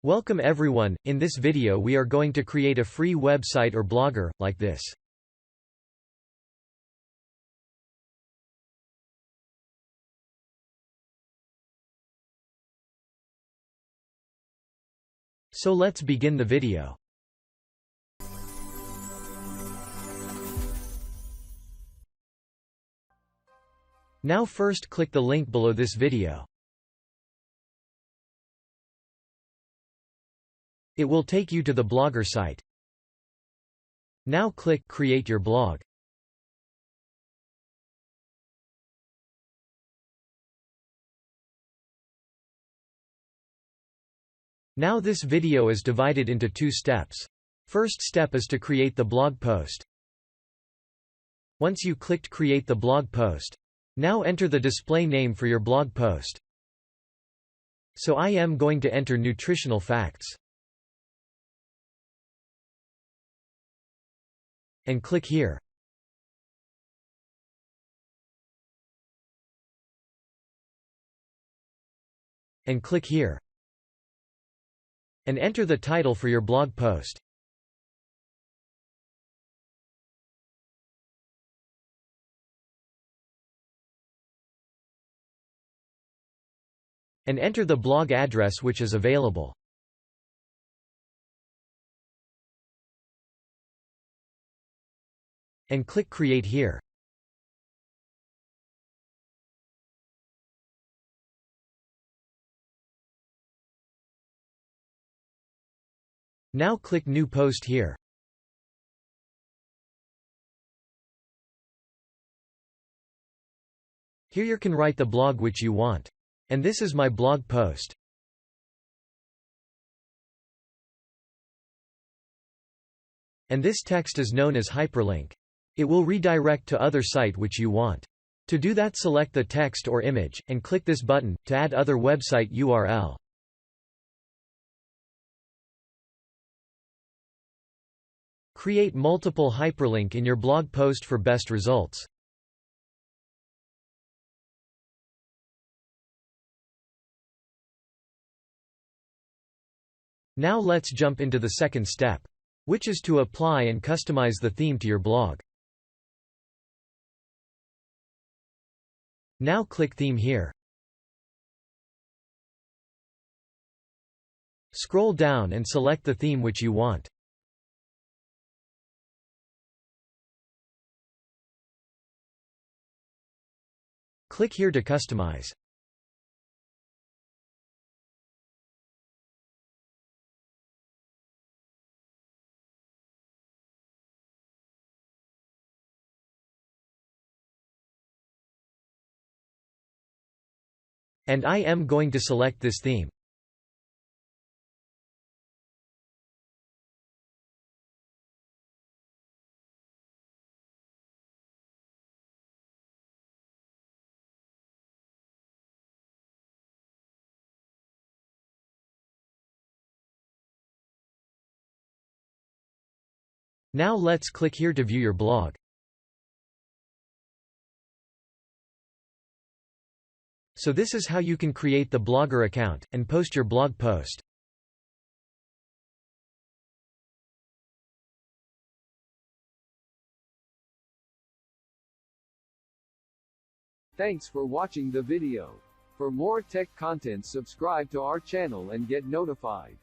Welcome everyone, in this video we are going to create a free website or blogger, like this. So let's begin the video. Now first click the link below this video. It will take you to the Blogger site. Now click Create your blog. Now this video is divided into two steps. First step is to create the blog post. Once you clicked Create the blog post, now enter the display name for your blog post. So I am going to enter nutritional facts. And click here. And click here. And enter the title for your blog post. And enter the blog address which is available. And click Create here. Now click New Post here. Here you can write the blog which you want. And this is my blog post. And this text is known as hyperlink. It will redirect to other site which you want. To do that, select the text or image, and click this button, to add other website URL. Create multiple hyperlink in your blog post for best results. Now let's jump into the second step, which is to apply and customize the theme to your blog. Now click Theme here. Scroll down and select the theme which you want. Click here to customize. And I am going to select this theme. Now let's click here to view your blog. So this is how you can create the Blogger account, and post your blog post. Thanks for watching the video. For more tech content, subscribe to our channel and get notified.